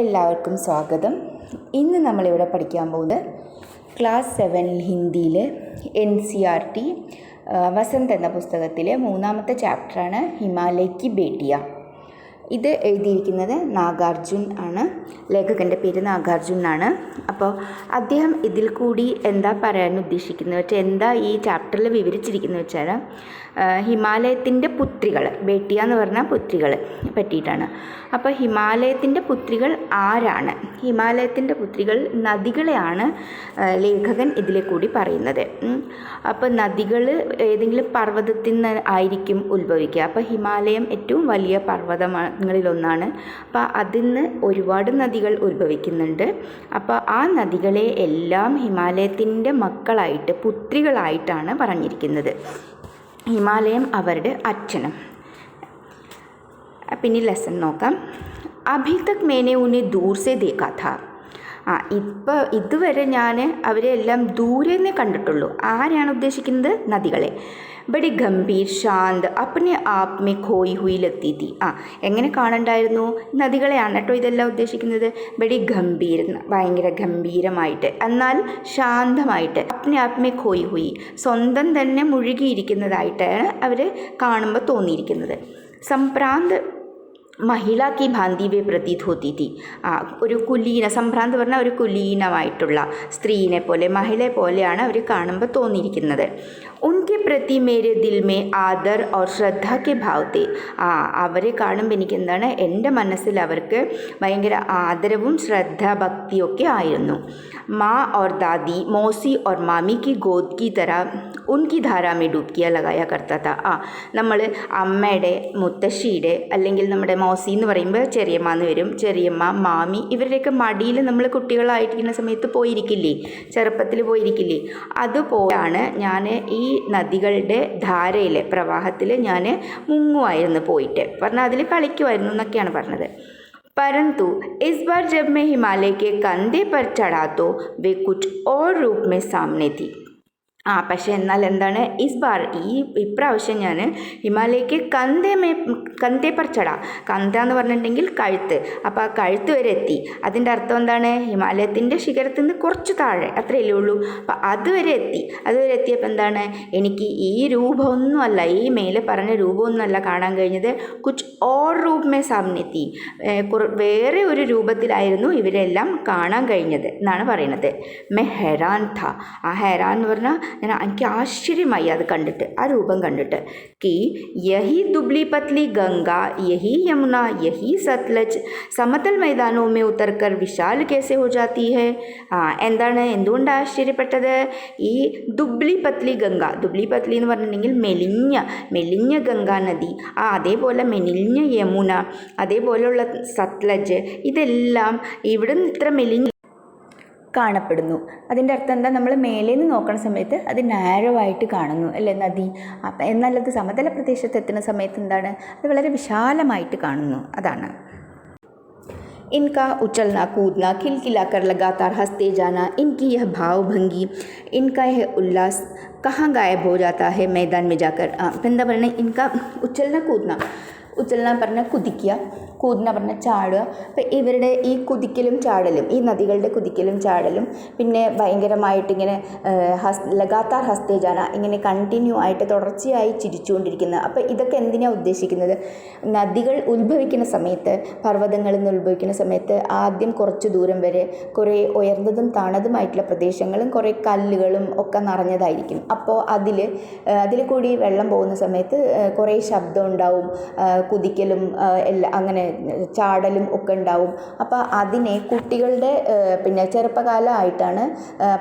എല്ലാവർക്കും സ്വാഗതം. ഇന്ന് നമ്മളിവിടെ പഠിക്കാൻ പോകുന്നത് ക്ലാസ് 7 ഹിന്ദിയിൽ NCERT വസന്ത് എന്ന പുസ്തകത്തിലെ 3ാമത്തെ ചാപ്റ്ററാണ് ഹിമാലയ കി ബേട്ടിയ. ഇത് എഴുതിയിരിക്കുന്നത് നാഗാർജുൻ ആണ്. ലേഖകൻ്റെ പേര് നാഗാർജുൻ ആണ്. അപ്പോൾ അദ്ദേഹം ഇതിൽ കൂടി എന്താ പറയാൻ ഉദ്ദേശിക്കുന്നത് വെച്ചാൽ, എന്താ ഈ ചാപ്റ്ററിൽ വിവരിച്ചിരിക്കുന്നത് വെച്ചാൽ, ഹിമാലയത്തിൻ്റെ പുത്രികൾ, ബേട്ടിയ എന്ന് പറഞ്ഞാൽ പുത്രികൾ പറ്റിയിട്ടാണ്. അപ്പോൾ ഹിമാലയത്തിൻ്റെ പുത്രികൾ ആരാണ്? ഹിമാലയത്തിൻ്റെ പുത്രികൾ നദികളെയാണ് ലേഖകൻ ഇതിലെ കൂടി പറയുന്നത്. അപ്പോൾ നദികൾ ഏതെങ്കിലും പർവ്വതത്തിൽ നിന്ന് ആയിരിക്കും ഉത്ഭവിക്കുക. അപ്പോൾ ഹിമാലയം ഏറ്റവും വലിയ പർവ്വതങ്ങളിലൊന്നാണ്. അപ്പോൾ അതിൽ നിന്ന് ഒരുപാട് നദികൾ ഉത്ഭവിക്കുന്നുണ്ട്. അപ്പോൾ ആ നദികളെ എല്ലാം ഹിമാലയത്തിൻ്റെ മക്കളായിട്ട്, പുത്രികളായിട്ടാണ് പറഞ്ഞിരിക്കുന്നത്. ഹിമാലയം അവരുടെ അച്ഛനും. പിന്നെ ലെസൺ നോക്കാം. അഭി തക് മേനെ ഉന്നെ ദൂർ സെ ദേഖാ ഥാ. ഇപ്പോൾ ഇതുവരെ ഞാൻ അവരെ എല്ലാം ദൂരെ നിന്നേ കണ്ടിട്ടുള്ളൂ. ആരെയാണ് ഉദ്ദേശിക്കുന്നത്? നദികളെ. Buddy Gambhir Shanth അപ്നെ app may ഖോയി ഹുയി ലഗ്തി തി. എങ്ങനെ കാണണ്ടായിരുന്നു? നദികളെയാണ് കേട്ടോ ഇതെല്ലാം ഉദ്ദേശിക്കുന്നത്. ബഡി ഗംഭീർ, ഭയങ്കര ഗംഭീരമായിട്ട്, എന്നാൽ ശാന്തമായിട്ട്. അപ്നെ ആപ് മേ ഖോയി ഹുയി, സ്വന്തം തന്നെ മുഴുകിയിരിക്കുന്നതായിട്ടാണ് അവർ കാണുമ്പോൾ തോന്നിയിരിക്കുന്നത്. സംപ്രാന്ത് മഹിള കി ഭാന്തി വേ പ്രതീത് ഹോത്തി തി. ഒരു കുലീന, സംഭ്രാന്ത് പറഞ്ഞാൽ ഒരു കുലീനമായിട്ടുള്ള സ്ത്രീനെ പോലെ, മഹിളയെ പോലെയാണ് അവർ കാണുമ്പോൾ തോന്നിയിരിക്കുന്നത്. ഉൻകെ പ്രതി മേരെ ദിൽ മേ ആദർ ഓർ ശ്രദ്ധ കെ ഭാവത്തെ. അവരെ കാണുമ്പോൾ എനിക്ക് എന്താണ്, എൻ്റെ മനസ്സിൽ അവർക്ക് ഭയങ്കര ആദരവും ശ്രദ്ധ ഭക്തിയൊക്കെ ആയിരുന്നു. മാ ഓർ ദാദി, മോസി ഓർ മാമി കി ഗോദ് കി തര ഉൻകി ധാരാ മേ ഡൂബ്കിയ ലഗായ കർത്താ ഥാ. നമ്മൾ അമ്മയുടെ, മുത്തശ്ശിയുടെ, അല്ലെങ്കിൽ നമ്മുടെ മോസി എന്ന് പറയുമ്പോൾ ചെറിയമ്മ എന്ന് വരും, ചെറിയമ്മ, മാമി, ഇവരുടെയൊക്കെ മടിയിൽ നമ്മൾ കുട്ടികളായിരിക്കുന്ന സമയത്ത് പോയിരിക്കില്ലേ, ചെറുപ്പത്തിൽ പോയിരിക്കില്ലേ, അതുപോലെയാണ് ഞാൻ ഈ നദികളുടെ ധാരയിൽ, പ്രവാഹത്തിൽ ഞാൻ മുങ്ങുമായിരുന്നു പോയിട്ട്, പറഞ്ഞാൽ അതിൽ കളിക്കുമായിരുന്നു എന്നൊക്കെയാണ് പറഞ്ഞത്. परंतु इस बार जब मैं हिमालय के कंधे पर चढ़ा तो वे कुछ और रूप में सामने थी. പക്ഷേ എന്നാൽ എന്താണ്, ഇപ്രാവശ്യം ഞാൻ ഹിമാലയക്ക് കന്തേ പർ ചട. കന്ത എന്ന് പറഞ്ഞിട്ടുണ്ടെങ്കിൽ കഴുത്ത്. അപ്പോൾ ആ കഴുത്ത് വരെ എത്തി. അതിൻ്റെ അർത്ഥം എന്താണ്? ഹിമാലയത്തിൻ്റെ ശിഖരത്തിൽ നിന്ന് കുറച്ച് താഴെ, അത്രയല്ലേ ഉള്ളൂ. അപ്പോൾ അതുവരെ എത്തി. അതുവരെ എത്തിയപ്പോൾ എന്താണ്, എനിക്ക് ഈ രൂപമൊന്നുമല്ല, ഈ മേലെ പറഞ്ഞ രൂപമൊന്നുമല്ല കാണാൻ കഴിഞ്ഞത്. കുച്ച് ഓർ രൂപ് മേ സാമനെ എത്തി, വേറെ ഒരു രൂപത്തിലായിരുന്നു ഇവരെല്ലാം കാണാൻ കഴിഞ്ഞത് എന്നാണ് പറയുന്നത്. മെ ഹെറാൻ ഥാ. ഹെറാൻ എന്ന് പറഞ്ഞാൽ എനിക്ക് ആശ്ചര്യമായി അത് കണ്ടിട്ട്, ആ രൂപം കണ്ടിട്ട്. കി യഹി ദുബ്ലി പത്ലി ഗംഗ, യഹി യമുന, യഹി സത്ലജ് സമതൽ മൈതാനോ മേ ഉത്തർക്കർ വിശാൽ കേസെ ഹോ ജാത്തി ഹൈ. എന്താണ്, എന്തുകൊണ്ട് ആശ്ചര്യപ്പെട്ടത്? ഈ ദുബ്ലി പത്ലി ഗംഗ, ദുബ്ലി പത്ലി എന്ന് പറഞ്ഞിട്ടുണ്ടെങ്കിൽ മെലിഞ്ഞ ഗംഗാ നദി, അതേപോലെ മെലിഞ്ഞ യമുന, അതേപോലെയുള്ള സത്ലജ്, ഇതെല്ലാം ഇവിടെ നിന്ന് ഇത്ര മെലിഞ്ഞ കാണപ്പെടുന്നു. അതിൻ്റെ അർത്ഥം എന്താ? നമ്മൾ മേലെ നിന്ന് നോക്കുന്ന സമയത്ത് അത് നാരോ ആയിട്ട് കാണുന്നു അല്ലേ നദി. അപ്പം എന്നാലത് സമതല പ്രദേശത്ത് എത്തുന്ന സമയത്ത് എന്താണ്, അത് വളരെ വിശാലമായിട്ട് കാണുന്നു. അതാണ്. इनका उछलना कूदना, खिलखिलाकर लगातार हंसते जाना, इनकी यह भावभंगी, इनका यह उल्लास कहाँ गायब हो जाता है मैदान में जाकर. അപ്പം എന്താ പറയുന്നത്? इनका उछलना कूदना, ഉച്ചലന പറഞ്ഞാൽ കുതിക്കുക, കൂതുന്ന പറഞ്ഞാൽ ചാടുക. അപ്പോൾ ഇവരുടെ ഈ കുതിക്കലും ചാടലും, ഈ നദികളുടെ കുതിക്കലും ചാടലും, പിന്നെ ഭയങ്കരമായിട്ടിങ്ങനെ ലഗാത്താർ ഹസ്തേ ജാന, ഇങ്ങനെ കണ്ടിന്യൂ ആയിട്ട് തുടർച്ചയായി ചിരിച്ചുകൊണ്ടിരിക്കുന്നത്. അപ്പോൾ ഇതൊക്കെ എന്തിനാണ് ഉദ്ദേശിക്കുന്നത്? നദികൾ ഉത്ഭവിക്കുന്ന സമയത്ത്, പർവ്വതങ്ങളിൽ നിന്ന് ഉത്ഭവിക്കുന്ന സമയത്ത് ആദ്യം കുറച്ച് ദൂരം വരെ കുറേ ഉയർന്നതും താണതുമായിട്ടുള്ള പ്രദേശങ്ങളും കുറേ കല്ലുകളും ഒക്കെ നിറഞ്ഞതായിരിക്കും. അപ്പോൾ അതിൽ കൂടി വെള്ളം പോകുന്ന സമയത്ത് കുറേ ശബ്ദം ഉണ്ടാവും, കുതിക്കലും എല്ലാം അങ്ങനെ ചാടലും ഒക്കെ ഉണ്ടാവും. അപ്പോൾ അതിനെ കുട്ടികളുടെ പിന്നെ ചെറുപ്പകാലമായിട്ടാണ്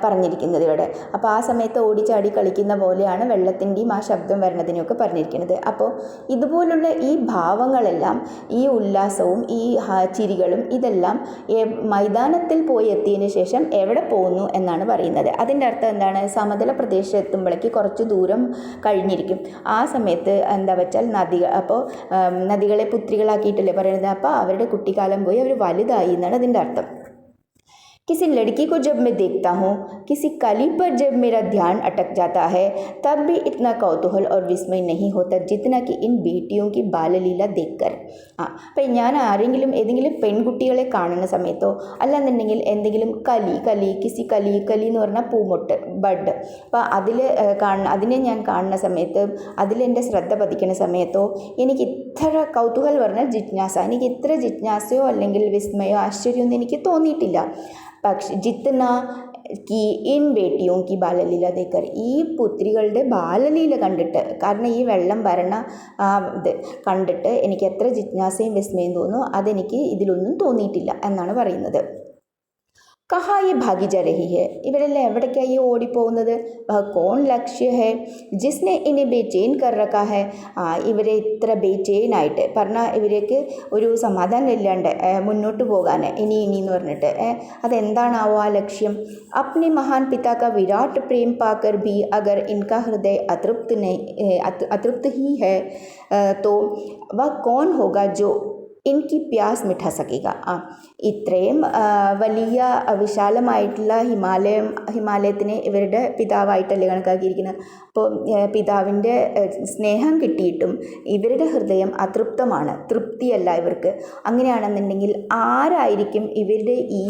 പറഞ്ഞിരിക്കുന്നത് ഇവിടെ. അപ്പോൾ ആ സമയത്ത് ഓടിച്ചാടി കളിക്കുന്ന പോലെയാണ് വെള്ളത്തിൻ്റെയും ആ ശബ്ദം വരുന്നതിനെയൊക്കെ പറഞ്ഞിരിക്കുന്നത്. അപ്പോൾ ഇതുപോലുള്ള ഈ ഭാവങ്ങളെല്ലാം, ഈ ഉല്ലാസവും ഈ ചിരികളും, ഇതെല്ലാം മൈതാനത്തിൽ പോയി എത്തിയതിന് ശേഷം എവിടെ പോകുന്നു എന്നാണ് പറയുന്നത്. അതിൻ്റെ അർത്ഥം എന്താണ്? സമതല പ്രദേശത്ത് എത്തുമ്പോഴേക്ക് കുറച്ച് ദൂരം കഴിഞ്ഞിരിക്കും. ആ സമയത്ത് എന്താ വെച്ചാൽ നദികൾ, അപ്പോൾ നദികളെ പുത്രികളാക്കിയിട്ടല്ലേ പറയുന്നത്. അപ്പോൾ അവരുടെ കുട്ടിക്കാലം പോയി അവർ വലുതായി എന്നാണ് അതിൻ്റെ അർത്ഥം. किसी लड़की को जब मैं देखता हूँ, किसी कली पर जब मेरा ध्यान अटक जाता है, तब भी इतना कौतूहल और विस्मय नहीं होता जितना कि इन बेटियों की ബാലലീല देखकर. അപ്പം ഞാൻ ആരെങ്കിലും ഏതെങ്കിലും പെൺകുട്ടികളെ കാണുന്ന സമയത്തോ അല്ലാന്നുണ്ടെങ്കിൽ എന്തെങ്കിലും കലി എന്ന് പറഞ്ഞാൽ പൂമൊട്ട് ബഡ്, അപ്പോൾ അതിനെ ഞാൻ കാണുന്ന സമയത്ത് അതിലെൻ്റെ ശ്രദ്ധ പതിക്കുന്ന സമയത്തോ എനിക്ക് ഇത്ര കൗതൂഹൽ പറഞ്ഞാൽ ജിജ്ഞാസ, എനിക്ക് ഇത്ര ജിജ്ഞാസയോ അല്ലെങ്കിൽ വിസ്മയോ ആശ്ചര്യമൊന്നും എനിക്ക് തോന്നിയിട്ടില്ല. പക്ഷേ ജിത്ന കി ഇൻ ബേട്ടിയോं की ബാലലീല देखकर, ഈ പുത്രികളുടെ ബാലലീല കണ്ടിട്ട്, കാരണം ഈ വെള്ളം വരണ ഇത് കണ്ടിട്ട് എനിക്ക് എത്ര ജിജ്ഞാസയും വിസ്മയം തോന്നുന്നു, അതെനിക്ക് ഇതിലൊന്നും തോന്നിയിട്ടില്ല എന്നാണ് പറയുന്നത്. കഹാ യെ ഭാഗി ജാ രഹി ഹെ, ഇവരെല്ലാം എവിടേക്കാണ് ഈ ഓടിപ്പോകുന്നത്? കോൺ ലക്ഷ്യ ഹെ ജിസ്നെ ഇനെ ബേചേൻ കർ രഖാ ഹെ, ഇവരെ ഇത്ര ബേചേനായിട്ട് പറഞ്ഞാൽ ഇവരേക്ക് ഒരു സമാധാനം ഇല്ലാണ്ട് മുന്നോട്ട് പോകാൻ ഇനി എന്ന് പറഞ്ഞിട്ട് അതെന്താണാവോ ആ ലക്ഷ്യം? അപ്നെ മഹാൻ പിതാ കാ വിരാട് പ്രേം പാക്കർ ഭി അഗർ ഇൻകാ ഹൃദയ അതൃപ്ത് ഹി ഹെ തോ വ കോൺ ഹോഗാ ജോ ഇൻകി പ്യാസ് മിഠാ സക്കേഗ. ഇത്രയും വലിയ വിശാലമായിട്ടുള്ള ഹിമാലയത്തിനെ ഇവരുടെ പിതാവായിട്ടല്ലേ കണക്കാക്കിയിരിക്കുന്നത്. അപ്പോൾ പിതാവിൻ്റെ സ്നേഹം കിട്ടിയിട്ടും ഇവരുടെ ഹൃദയം അതൃപ്തമാണ്, തൃപ്തിയല്ല ഇവർക്ക്. അങ്ങനെയാണെന്നുണ്ടെങ്കിൽ ആരായിരിക്കും ഇവരുടെ ഈ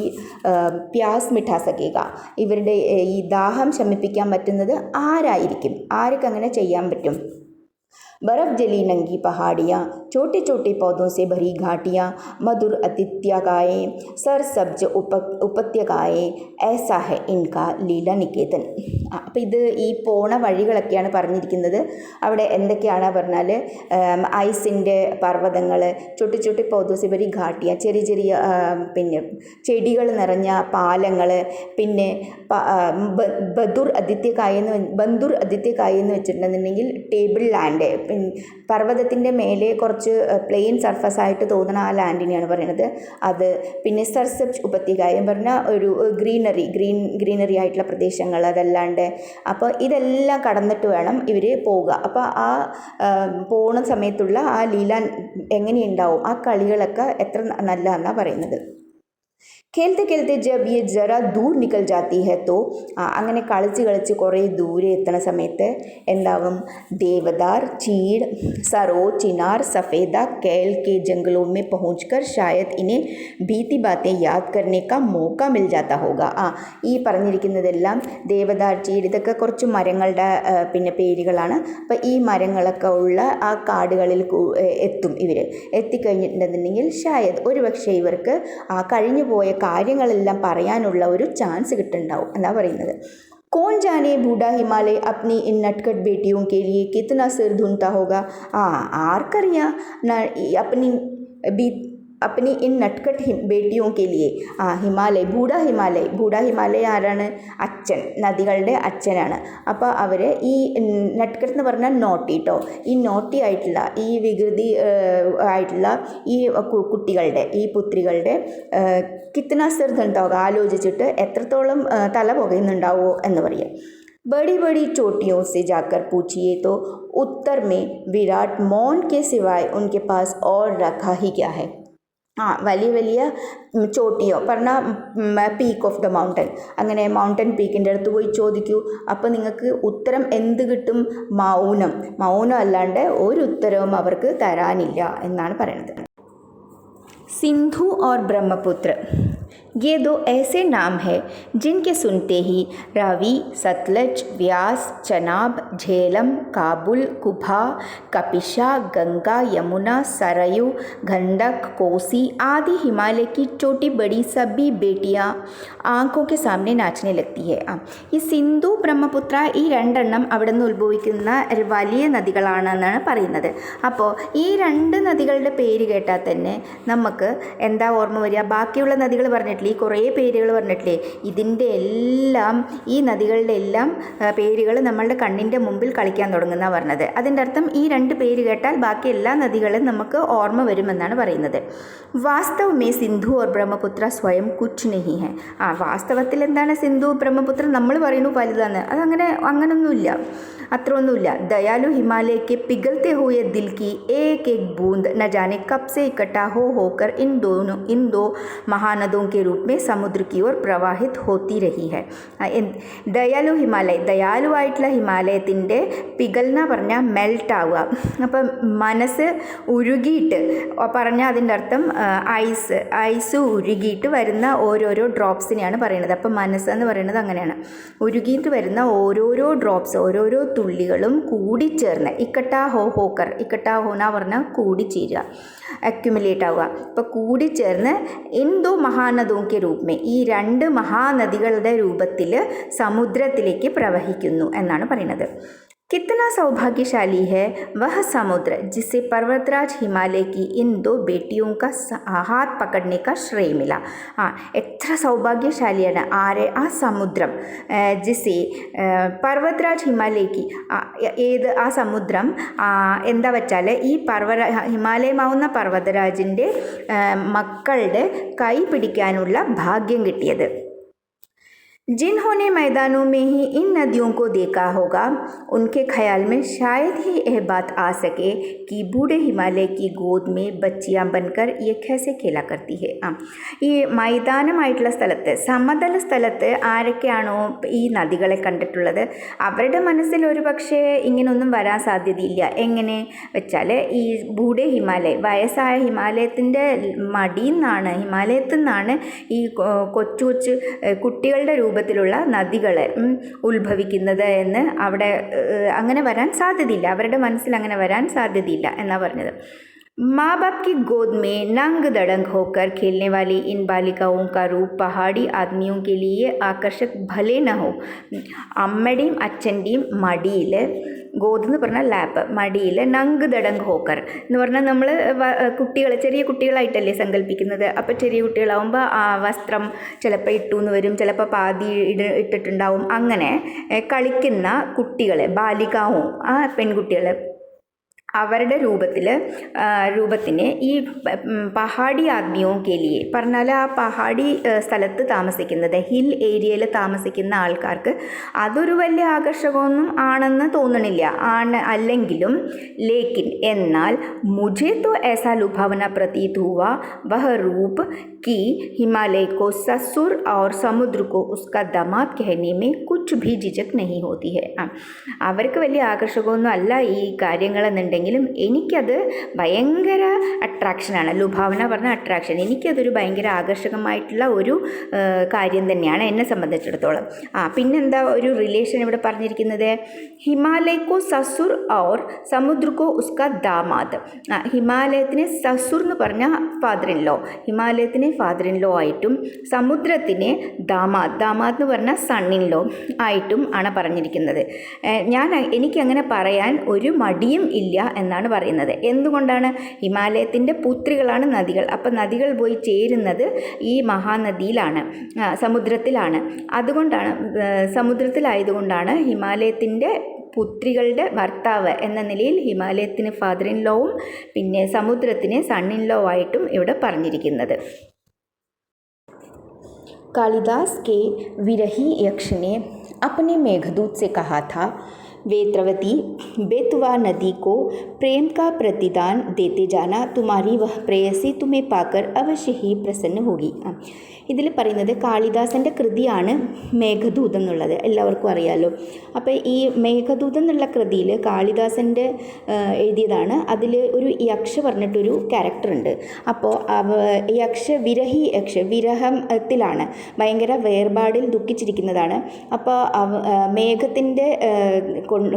പ്യാസ് മിഠാ സക്കേഗ, ഇവരുടെ ഈ ദാഹം ശമിപ്പിക്കാൻ പറ്റുന്നത് ആരായിരിക്കും? ആർക്കങ്ങനെ ചെയ്യാൻ പറ്റും? बर्फ़ जली नंगी पहाड़ियाँ, छोटे छोटे पौधों से भरी घाटियाँ, मधुर अतिथ्यकाएँ, सरसब्ज उपत्यकाएँ, ऐसा है इनका ലീല നികേതൻ. അപ്പോൾ ഇത് ഈ പോണ വഴികളൊക്കെയാണ് പറഞ്ഞിരിക്കുന്നത്. അവിടെ എന്തൊക്കെയാണ് പറഞ്ഞാൽ ഐസിൻ്റെ പർവ്വതങ്ങൾ, ചുട്ടി ചുട്ടി പൗദോസിബരി ഘാട്ടിയ, ചെറിയ ചെറിയ പിന്നെ ചെടികൾ നിറഞ്ഞ പാലങ്ങൾ, പിന്നെ ബന്ദുർ അദിത്യക്കായ എന്ന് വെച്ചിട്ടുണ്ടെന്നുണ്ടെങ്കിൽ ടേബിൾ ലാൻഡ്, പർവ്വതത്തിൻ്റെ മേലെ കുറച്ച് പ്ലെയിൻ സർഫസ് ആയിട്ട് തോന്നുന്ന ആ ലാൻഡിനെയാണ് പറയുന്നത്. അത് പിന്നെ സർസബ്ജ് ഉപത്യകായം പറഞ്ഞാൽ ഒരു ഗ്രീനറി ആയിട്ടുള്ള പ്രദേശങ്ങൾ, അതല്ലാണ്ട് അപ്പോൾ ഇതെല്ലാം കടന്നിട്ട് വേണം ഇവർ പോവുക. അപ്പോൾ ആ പോണ സമയത്തുള്ള ആ ലീല എങ്ങനെയുണ്ടാവും, ആ കളികളൊക്കെ എത്ര നല്ലതെന്നാണ് പറയുന്നത്. खेलते खेलते जब ये ज़रा दूर निकल जाती है तो അങ്ങനെ കളിച്ച് കുറേ ദൂരെ എത്തുന്ന സമയത്ത് എന്താവും? देवदार, चीड़, सरो, चिनार, सफ़ेदा, कैल के जंगलों में पहुंचकर शायद इन्हें बीती बातें याद करने का मौका मिल जाता होगा. ഈ പറഞ്ഞിരിക്കുന്നതെല്ലാം ദേവദാർ, ചീട്, ഇതൊക്കെ കുറച്ച് മരങ്ങളുടെ പിന്നെ പേരുകളാണ്. അപ്പോൾ ഈ മരങ്ങളൊക്കെ ഉള്ള ആ കാടുകളിൽ എത്തും ഇവർ. എത്തിക്കഴിഞ്ഞിട്ടുണ്ടെന്നുണ്ടെങ്കിൽ ഷായദ് ഒരുപക്ഷെ ഇവർക്ക് കഴിഞ്ഞു പോയ കാര്യങ്ങളെല്ലാം പറയാനുള്ള ഒരു ചാൻസ് കിട്ടുന്നുണ്ടാവും എന്നാണ് പറയുന്നത്. कौन जाने बूढ़ा हिमालय अपनी इन नटखट बेटियों के लिए कितना सिर धुनता होगा. ആർക്കറിയാം अपनी इन नटखट बेटियों के लिए. ബൂഢ ഹിമാലയ ആരാണ്? അച്ഛൻ, നദികളുടെ അച്ഛനാണ്. അപ്പോൾ അവർ ഈ നട്കട്ട് എന്ന് പറഞ്ഞാൽ നോട്ടി കേട്ടോ, ഈ നോട്ടി ആയിട്ടുള്ള ഈ വികൃതി ആയിട്ടുള്ള ഈ കുട്ടികളുടെ, ഈ പുത്രികളുടെ കിത്തന സിർധുണ്ടാവുക ആലോചിച്ചിട്ട് എത്രത്തോളം തല പുകയുന്നുണ്ടാവുമോ എന്ന് പറയാം. बड़ी बड़ी चोटियों से जाकर पूछिए तो उत्तर में विराट मौन के सिवाय उनके पास और रखा ही क्या है. വലിയ വലിയ ചോട്ടിയോ പറഞ്ഞാൽ പീക്ക് ഓഫ് ദ മൗണ്ടൻ, അങ്ങനെ മൗണ്ടൻ പീക്കിൻ്റെ അടുത്ത് പോയി ചോദിക്കൂ. അപ്പോൾ നിങ്ങൾക്ക് ഉത്തരം എന്ത് കിട്ടും? മൗനം അല്ലാണ്ട് ഒരു ഉത്തരവും അവർക്ക് തരാനില്ല എന്നാണ് പറയുന്നത്. सिंधु और ब्रह्मपुत्र, ये दो ऐसे नाम हैं जिनके सुनते ही रावी, सतलज, व्यास, चनाब, झेलम, काबुल, कुभा, कपिशा, गंगा, यमुना, सरयू, गंडक, कोसी आदि हिमालय की छोटी बड़ी सभी बेटियां आंखों के सामने नाचने लगती है. ഈ സിന്ധു, ബ്രഹ്മപുത്ര ഈ രണ്ടെണ്ണം അവിടെ നിന്ന് ഉത്ഭവിക്കുന്ന വലിയ നദികളാണെന്നാണ് പറയുന്നത്. അപ്പോൾ ഈ രണ്ട് നദികളുടെ പേര് കേട്ടാൽ തന്നെ നമുക്ക് എന്താ ഓർമ്മ വരിക? ബാക്കിയുള്ള നദികൾ പറഞ്ഞിട്ടില്ലേ, ഈ കുറേ പേരുകൾ പറഞ്ഞിട്ടില്ലേ, ഇതിൻ്റെ എല്ലാം, ഈ നദികളുടെ എല്ലാം പേരുകൾ നമ്മളുടെ കണ്ണിൻ്റെ മുമ്പിൽ കളിക്കാൻ തുടങ്ങുന്ന പറഞ്ഞത്. അതിൻ്റെ അർത്ഥം ഈ രണ്ട് പേര് കേട്ടാൽ ബാക്കി എല്ലാ നദികളും നമുക്ക് ഓർമ്മ വരുമെന്നാണ് പറയുന്നത്. വാസ്തവമേ സിന്ധു ഓർ ബ്രഹ്മപുത്ര സ്വയം കുച്ച് നഹി ഹെ. വാസ്തവത്തിൽ എന്താണ് സിന്ധു, ബ്രഹ്മപുത്ര നമ്മൾ പറയുന്നു വലുതാണ്, അങ്ങനൊന്നുമില്ല, അത്രയൊന്നുമില്ല. दयालु हिमालय के पिघलते हुए दिल की एक एक बूंद न जाने कब से इकट्ठा होकर इन दो महानदों के रूप रूप में समुद्र की ओर प्रवाहित होती रही है. ദയാലു ഹിമാലയ, ദയാലുവായിട്ടുള്ള ഹിമാലയത്തിൻ്റെ പികൽന പറഞ്ഞാൽ മെൽട്ട് ആവുക. അപ്പം മനസ്സ് ഉരുകിയിട്ട് പറഞ്ഞാൽ അതിൻ്റെ അർത്ഥം ഐസ് ഉരുകിയിട്ട് വരുന്ന ഓരോരോ ഡ്രോപ്സിനെയാണ് പറയുന്നത്. അപ്പം മനസ്സ് എന്ന് പറയുന്നത് അങ്ങനെയാണ്. ഉരുകിയിട്ട് വരുന്ന ഓരോരോ ഡ്രോപ്സ്, ഓരോരോ തുള്ളികളും കൂടിച്ചേർന്ന് ഇക്കട്ടാ ഹോക്കർ, ഇക്കട്ടാ ഹോന പറഞ്ഞാൽ കൂടിച്ചേരുക, അക്യുമുലേറ്റ് ആവുക. അപ്പോൾ കൂടിച്ചേർന്ന് എന്തോ മഹാനദോക്കെ രൂപമേ, ഈ രണ്ട് മഹാനദികളുടെ രൂപത്തിൽ സമുദ്രത്തിലേക്ക് പ്രവഹിക്കുന്നു എന്നാണ് പറയുന്നത്. कितना सौभाग्यशाली है वह समुद्र जिसे पर्वतराज हिमालय की इन दो बेटियों का हाथ पकड़ने का श्रेय मिला. എത്ര സൗഭാഗ്യശാലിയാണ് ആരെ, ആ സമുദ്രം. ജിസെ പർവ്വതരാജ് ഹിമാലയ്ക്ക്, ഏത് ആ സമുദ്രം എന്താ വെച്ചാൽ ഈ ഹിമാലയമാവുന്ന പർവ്വതരാജിൻ്റെ മക്കളുടെ കൈ പിടിക്കാനുള്ള ഭാഗ്യം കിട്ടിയത്. जिन्होंने मैदानों में ही इन नदियों को देखा होगा उनके ख्याल में शायद ही यह बात आ सके कि बूढ़े हिमालय की गोद में बच्चियां बनकर ये कैसे खेला करती है. ഈ മൈതാനമായിട്ടുള്ള സ്ഥലത്ത്, സമതല സ്ഥലത്ത് ആരൊക്കെയാണോ ഈ നദികളെ കണ്ടിട്ടുള്ളത് അവരുടെ മനസ്സിൽ ഒരു പക്ഷേ ഇങ്ങനൊന്നും വരാൻ സാധ്യതയില്ല. എങ്ങനെ വെച്ചാൽ ഈ ബൂഢെ ഹിമാലയ, വയസ്സായ ഹിമാലയത്തിൻ്റെ മടിയിൽ നിന്നാണ്, ഹിമാലയത്തിൽ നിന്നാണ് ഈ കൊച്ചു കൊച്ചു കുട്ടികളുടെ രൂപത്തിലുള്ള നദികളെ ഉത്ഭവിക്കുന്നത് എന്ന് അവിടെ അങ്ങനെ വരാൻ സാധ്യതയില്ല, അവരുടെ മനസ്സിൽ അങ്ങനെ വരാൻ സാധ്യതയില്ല എന്നാണ് പറഞ്ഞത്. माँ बाप की गोद में नंग दड़ंग होकर खेलने वाली इन बालिकाओं का रूप पहाड़ी आदमियों के लिए आकर्षक भले न हो. അമ്മയുടെയും അച്ഛൻ്റെയും മടിയിൽ, ഗോദ് എന്ന് പറഞ്ഞാൽ ലാപ്പ്, മടിയിൽ നങ്ക് ദടങ്ക് ഹോക്കർ എന്ന് പറഞ്ഞാൽ നമ്മൾ കുട്ടികൾ, ചെറിയ കുട്ടികളായിട്ടല്ലേ സങ്കല്പിക്കുന്നത്. അപ്പോൾ ചെറിയ കുട്ടികളാവുമ്പോൾ വസ്ത്രം ചിലപ്പോൾ ഇട്ടു എന്ന് വരും, ചിലപ്പോൾ പാതി ഇട്ടിട്ടുണ്ടാവും. അങ്ങനെ കളിക്കുന്ന കുട്ടികളെ, ബാലികാവും പെൺകുട്ടികൾ, അവരുടെ രൂപത്തിന് ഈ പഹാടി ആദ്മിയോ കെലിയെ പറഞ്ഞാൽ ആ പഹാടി സ്ഥലത്ത് താമസിക്കുന്നത്, ഹിൽ ഏരിയയിൽ താമസിക്കുന്ന ആൾക്കാർക്ക് അതൊരു വലിയ ആകർഷകമൊന്നും ആണെന്ന് തോന്നണില്ല. അല്ലെങ്കിലും ലേക്കിൻ എന്നാൽ മുझे तो ऐसा लुभावना प्रतीत हुआ वह रूप कि हिमालय को ससुर और समुद्र को उसका दामाद कहने में कुछ भी झिझक नहीं होती है. അവർക്ക് വലിയ ആകർഷകമൊന്നും അല്ല ഈ കാര്യങ്ങളെന്നുണ്ടെങ്കിലും എനിക്കത് ഭയങ്കര അട്രാക്ഷനാണ്. ലുഭാവന പറഞ്ഞ അട്രാക്ഷൻ, എനിക്കതൊരു ഭയങ്കര ആകർഷകമായിട്ടുള്ള ഒരു കാര്യം തന്നെയാണ് എന്നെ സംബന്ധിച്ചിടത്തോളം. പിന്നെന്താ ഒരു റിലേഷൻ ഇവിടെ പറഞ്ഞിരിക്കുന്നത്, ഹിമാലയക്കോ സസുർ ഔർ സമുദ്രക്കോ ഉസ്കാ ദാമാദ്. ഹിമാലയത്തിന് സസുർ എന്ന് പറഞ്ഞാൽ ഫാദർ ഇൻ ലോ, ഹിമാലയത്തിന് ഫാദർ ഇൻ ലോ ആയിട്ടും സമുദ്രത്തിന് ദാമാദ് എന്ന് പറഞ്ഞാൽ സൺ ഇൻ ലോ ആയിട്ടും ആണ് പറഞ്ഞിരിക്കുന്നത്. എനിക്കങ്ങനെ പറയാൻ ഒരു മടിയും ഇല്ല എന്നാണ് പറയുന്നത്. എന്തുകൊണ്ടാണ്? ഹിമാലയത്തിൻ്റെ പുത്രികളാണ് നദികൾ. അപ്പം നദികൾ പോയി ചേരുന്നത് ഈ മഹാനദിയിലാണ്, സമുദ്രത്തിലാണ്. അതുകൊണ്ടാണ്, സമുദ്രത്തിലായതുകൊണ്ടാണ് ഹിമാലയത്തിൻ്റെ പുത്രികളുടെ ഭർത്താവ് എന്ന നിലയിൽ ഹിമാലയത്തിന് ഫാദർ ഇൻ ലോവും പിന്നെ സമുദ്രത്തിന് സൺ ഇൻ ലോ ആയിട്ടും ഇവിടെ പറഞ്ഞിരിക്കുന്നത്. कालिदास के विरही यक्ष ने अपने मेघदूत से कहा था, वेत्रवती बेतवा नदी को प्रेम का प्रतिदान देते जाना, तुम्हारी वह प्रेयसी तुम्हें पाकर अवश्य ही प्रसन्न होगी. ഇതിൽ പറയുന്നത് കാളിദാസൻ്റെ കൃതിയാണ് മേഘദൂതം എന്നുള്ളത്, എല്ലാവർക്കും അറിയാമല്ലോ. അപ്പോൾ ഈ മേഘദൂതം എന്നുള്ള കൃതിയിൽ കാളിദാസൻ്റെ എഴുതിയതാണ്. അതിൽ ഒരു യക്ഷ പറഞ്ഞിട്ടൊരു ക്യാരക്ടറുണ്ട്. അപ്പോൾ വിരഹി യക്ഷ വിരഹത്തിലാണ്, ഭയങ്കര വേർപാടിൽ ദുഃഖിച്ചിരിക്കുന്നതാണ്. അപ്പോൾ മേഘത്തിൻ്റെ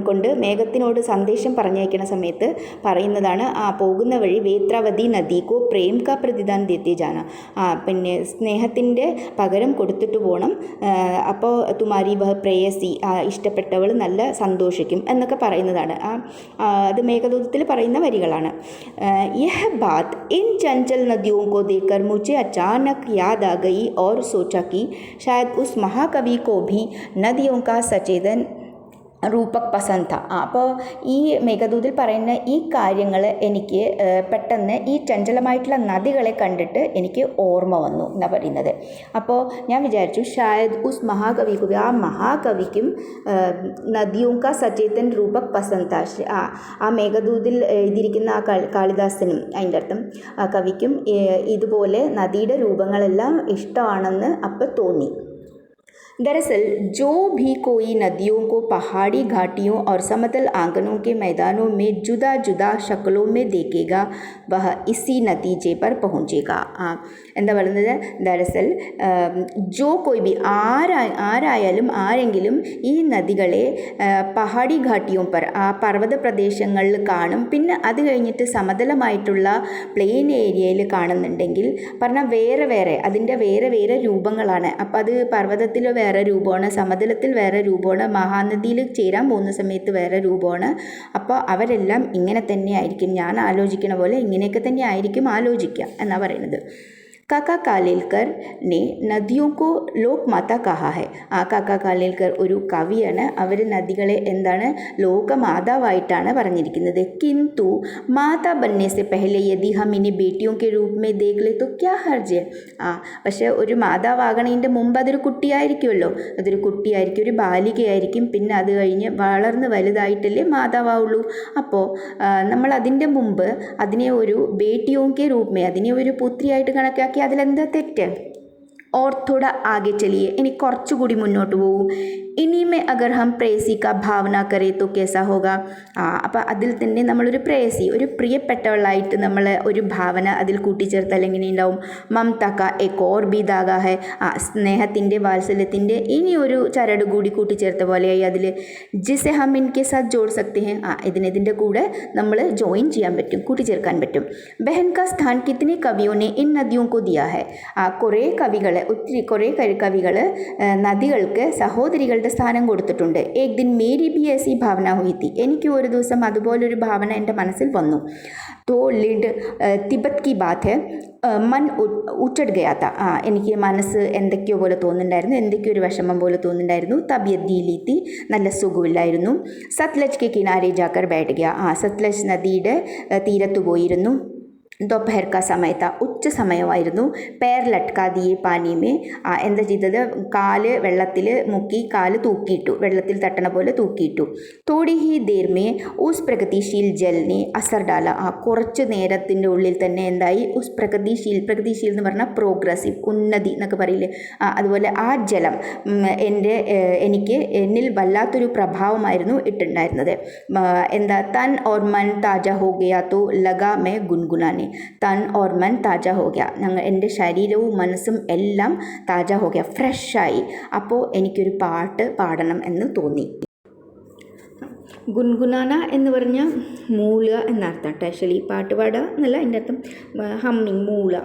കൊണ്ട് മേഘത്തിനോട് സന്ദേശം പറഞ്ഞയക്കുന്ന സമയത്ത് പറയുന്നതാണ്, പോകുന്ന വഴി വേത്രാവതി നദിക്കോ പ്രേം കാ പ്രതിദാൻ ദേത്തെ ജാന, പിന്നെ സ്നേഹത്തിൻ്റെ പകരം കൊടുത്തിട്ട് പോകണം. അപ്പോൾ തുമാരി വഹ പ്രേയസി, ഇഷ്ടപ്പെട്ടവൾ നല്ല സന്തോഷിക്കും എന്നൊക്കെ പറയുന്നതാണ്. അത് മേഘദൂതത്തിൽ പറയുന്ന വരികളാണ്. യഹ് ബാത് ഇൻ ചഞ്ചൽ നദിയോं को देखकर मुझे अचानक याद आ गई और सोचा कि शायद उस महाकवि को भी नदियों का सचेतन റൂപക് പസന്ത് था അപ്പോൾ ഈ മേഘദൂതിൽ പറയുന്ന ഈ കാര്യങ്ങൾ എനിക്ക് പെട്ടെന്ന് ഈ ചഞ്ചലമായിട്ടുള്ള നദികളെ കണ്ടിട്ട് എനിക്ക് ഓർമ്മ വന്നു എന്നാണ് പറയുന്നത്. അപ്പോൾ ഞാൻ വിചാരിച്ചു ഷായദ് ഉസ് മഹാകവിക്കും ആ മഹാകവിക്കും നദിയോं का സചേതൻ റൂപക് പസന്ത് था. ആ മേഘദൂതിൽ എഴുതിയിരിക്കുന്ന ആ കാളിദാസനും അതിൻ്റെ അർത്ഥം ആ കവിക്കും ഇതുപോലെ നദിയുടെ രൂപങ്ങളെല്ലാം ഇഷ്ടമാണെന്ന് അപ്പം തോന്നി. दरअसल जो भी कोई नदियों को पहाड़ी घाटियों और समतल आंगनों के मैदानों में जुदा जुदा शक्लों में देखेगा वह इसी नतीजे पर पहुँचेगा. എന്താ പറയുന്നത്, ദരസൽ ജോ കോയി ബി ആരായാലും ആരെങ്കിലും ഈ നദികളെ പഹാടി ഘാട്ടിയും ആ പർവ്വത പ്രദേശങ്ങളിൽ കാണും, പിന്നെ അത് കഴിഞ്ഞിട്ട് സമതലമായിട്ടുള്ള പ്ലെയിൻ ഏരിയയിൽ കാണുന്നുണ്ടെങ്കിൽ പറഞ്ഞാൽ വേറെ അതിൻ്റെ വേറെ രൂപങ്ങളാണ്. അപ്പോൾ അത് പർവ്വതത്തിൽ വേറെ രൂപമാണ്, സമതലത്തിൽ വേറെ രൂപമാണ്, മഹാനദിയിൽ ചേരാൻ പോകുന്ന സമയത്ത് വേറെ രൂപമാണ്. അപ്പോൾ അവരെല്ലാം ഇങ്ങനെ തന്നെ ആയിരിക്കും, ഞാൻ ആലോചിക്കണ പോലെ ഇങ്ങനെയൊക്കെ തന്നെ ആയിരിക്കും ആലോചിക്കുക എന്നാണ് പറയുന്നത്. കാക്ക കാലേൽക്കർ ने नदियों को ലോകമാത കഹാ ഹെ. കാക്ക കാലേൽക്കർ ഒരു കവിയാണ്. അവർ നദികളെ എന്താണ് ലോകമാതാവായിട്ടാണ് പറഞ്ഞിരിക്കുന്നത്. കിന്തു മാതാ ബന്നേ സെ പെഹലെ യദി ഹം ഇനി ബേട്ടിയോं के रूप में देख ले तो क्या हर्ज है. പക്ഷേ ഒരു മാതാവാകണതിൻ്റെ മുമ്പ് അതൊരു കുട്ടിയായിരിക്കുമല്ലോ, അതൊരു കുട്ടിയായിരിക്കും, ഒരു ബാലികയായിരിക്കും, പിന്നെ അത് കഴിഞ്ഞ് വളർന്ന് വലുതായിട്ടല്ലേ മാതാവുള്ളൂ. അപ്പോൾ നമ്മൾ അതിൻ്റെ മുമ്പ് അതിനെ ഒരു ബേട്ടിയോं के रूप में അതിനെ ഒരു പുത്രിയായിട്ട് കണക്കാക്കി അതിലെന്താ തെറ്റ്? और थोड़ा आगे चलिए, ഇനി കുറച്ചുകൂടി മുന്നോട്ട് പോകും. ഇനിമേ അഗർ ഹം പ്രേസി കാ ഭാവന കരേ തോ കേസാ ഹോഗാ. അപ്പോൾ അതിൽ തന്നെ നമ്മളൊരു പ്രേസി, ഒരു പ്രിയപ്പെട്ടവളായിട്ട് നമ്മൾ ഒരു ഭാവന അതിൽ കൂട്ടിച്ചേർത്താൽ എങ്ങനെ ഉണ്ടാവും? മമത കാ എക് ഓർ ബി ധാഗ ഹെ. സ്നേഹത്തിൻ്റെ വാത്സല്യത്തിൻ്റെ ഇനി ഒരു ചരട് കൂടി കൂട്ടിച്ചേർത്ത പോലെയായി അതിൽ. ജിസെ ഹം ഇൻകെ സാത്ത് ജോഡ് സക്തെ ഹെ. ഇതിൻ്റെ കൂടെ നമ്മൾ ജോയിൻ ചെയ്യാൻ പറ്റും, കൂട്ടിച്ചേർക്കാൻ പറ്റും. ബഹൻ കാ സ്ഥാൻ കിത്തനെ കവിയോനെ ഇൻ നദിയോं को दिया है. കുറേ കവികൾ നദികൾക്ക് സഹോദരികളുടെ സ്ഥാനം കൊടുത്തിട്ടുണ്ട്. ഏക് ദിൻ മേരി ബി ऐसी ഭാവന हुई थी. എനിക്ക് ഒരു ദിവസം അതുപോലൊരു ഭാവന എൻ്റെ മനസ്സിൽ വന്നു. तो लिड तिब्बत की बात है. മൻ ഉച്ചട് ഗയാത്ത. എനിക്ക് മനസ്സ് എന്തൊക്കെയോ പോലെ തോന്നുന്നുണ്ടായിരുന്നു, എന്തൊക്കെയോ ഒരു വിഷമം പോലെ തോന്നുന്നുണ്ടായിരുന്നു. തബിയത്ത് ദീലീത്തി, നല്ല സുഖമില്ലായിരുന്നു. സത്ലജ് കെ കിനാരെ ജാക്കർ ബൈഠ് ഗയ. സത്ലജ് നദിയുടെ തീരത്ത് പോയിരുന്നു. दोपहर का समय था, ഉച്ച സമയമായിരുന്നു. പേർ ലട്കാ ദിയെ പാനിമേ. എന്താ ചെയ്തത്? കാല് വെള്ളത്തിൽ മുക്കി കാല് തൂക്കിയിട്ടു, വെള്ളത്തിൽ തട്ടണ പോലെ തൂക്കിയിട്ടു. തോടി ഹി ദേർമേ ഉസ് പ്രഗതിശീൽ ജലിനെ അസർ ഡാല. കുറച്ച് നേരത്തിൻ്റെ ഉള്ളിൽ തന്നെ എന്തായി? ഉസ് പ്രഗതിശീൽ എന്ന് പറഞ്ഞാൽ പ്രോഗ്രസീവ്, ഉന്നതി എന്നൊക്കെ പറയില്ലേ, അതുപോലെ ആ ജലം എനിക്ക് എന്നിൽ വല്ലാത്തൊരു പ്രഭാവമായിരുന്നു ഇട്ടുണ്ടായിരുന്നത്. എന്താ? തൻ ഓർ മൻ താജ ഹോ ഗയാ തോ ലഗാ മേ ഗുൻഗുനാനെ. തൻ ഓർ മൻ താജ ഹോ ഗയ. എൻ്റെ ശരീരവും മനസ്സും എല്ലാം താജ ഹോ ഗയ, ഫ്രഷായി. അപ്പോൾ എനിക്കൊരു പാട്ട് പാടണം എന്ന് തോന്നി. ഗുൻഗുനാന എന്ന് പറഞ്ഞാൽ മൂളുക എന്നർത്ഥം. ആക്ച്വലി പാട്ട് പാടുക എന്നല്ല, എൻ്റെ അർത്ഥം ഹമ്മിങ്, മൂളുക.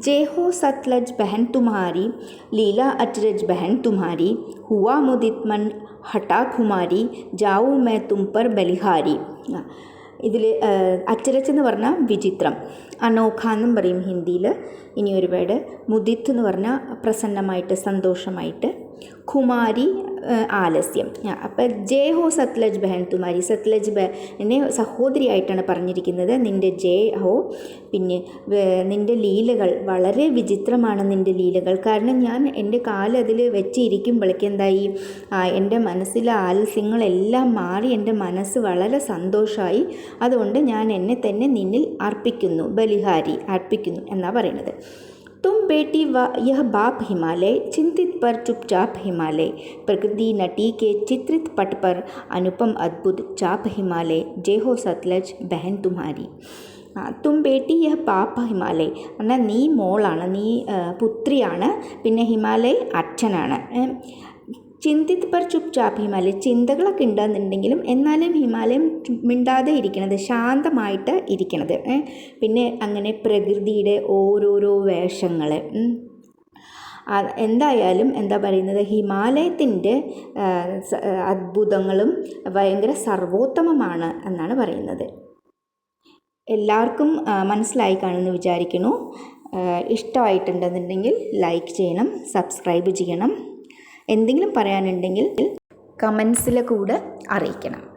जय हो सतलज बहन तुम्हारी, लीला अचरज बहन तुम्हारी, हुआ मुदित मन हटा खुमारी, जाऊँ मैं तुम पर बलिहारी. ഇതിൽ അച്ചരച്ച് എന്ന് പറഞ്ഞാൽ വിചിത്രം, അനോഖ എന്നും പറയും ഹിന്ദിയിൽ. ഇനി ഒരു വേർഡ് മുദിത്ത് എന്ന് പറഞ്ഞാൽ പ്രസന്നമായിട്ട്, സന്തോഷമായിട്ട്. കുമാരി ആലസ്യം. അപ്പം ജയ് ഹോ സത്ലജ് ബഹൻ തുമാരി. സത്ലജ് ബഹനെ സഹോദരിയായിട്ടാണ് പറഞ്ഞിരിക്കുന്നത്. നിൻ്റെ ജയ് ഹോ. പിന്നെ നിൻ്റെ ലീലകൾ വളരെ വിചിത്രമാണ്, നിൻ്റെ ലീലകൾ. കാരണം ഞാൻ എൻ്റെ കാല് അതിൽ വെച്ചിരിക്കുമ്പോഴേക്ക് എന്തായി? എൻ്റെ മനസ്സിലെ ആലസ്യങ്ങളെല്ലാം മാറി എൻ്റെ മനസ്സ് വളരെ സന്തോഷമായി. അതുകൊണ്ട് ഞാൻ എന്നെ തന്നെ നിന്നിൽ അർപ്പിക്കുന്നു, ബലിഹാരി, അർപ്പിക്കുന്നു എന്നാണ് പറയുന്നത്. तुम बेटी व यह बाप हिमालय, चिंतित पर चुपचाप हिमालय, प्रकृति नटी के चित्रित पट पर अनुपम अद्भुत चाप हिमालय, जय हो सतलज बहन तुम्हारी. തും ബേട്ടി യഹ് പാപ്പ ഹിമാലയ്. എന്നാൽ നീ മോളാണ്, നീ പുത്രിയാണ്, പിന്നെ ഹിമാലയ് അച്ഛനാണ്. ചിന്തിത് പർ ചുപ്ചാപ്പ് ഹിമാലയ. ചിന്തകളൊക്കെ ഉണ്ടെന്നുണ്ടെങ്കിലും എന്നാലും ഹിമാലയം മിണ്ടാതെ ഇരിക്കണത്, ശാന്തമായിട്ട് ഇരിക്കണത്. പിന്നെ അങ്ങനെ പ്രകൃതിയുടെ ഓരോരോ വേഷങ്ങൾ. എന്തായാലും എന്താ പറയുന്നത്, ഹിമാലയത്തിൻ്റെ അത്ഭുതങ്ങളും ഭയങ്കര സർവോത്തമമാണ് എന്നാണ് പറയുന്നത്. എല്ലാവർക്കും മനസ്സിലായി കാണുമെന്ന് വിചാരിക്കുന്നു. ഇഷ്ടമായിട്ടുണ്ടെന്നുണ്ടെങ്കിൽ ലൈക്ക് ചെയ്യണം, സബ്സ്ക്രൈബ് ചെയ്യണം. എന്തെങ്കിലും പറയാനുണ്ടെങ്കിൽ കമൻസിലെ കൂടെ അറിയിക്കണം.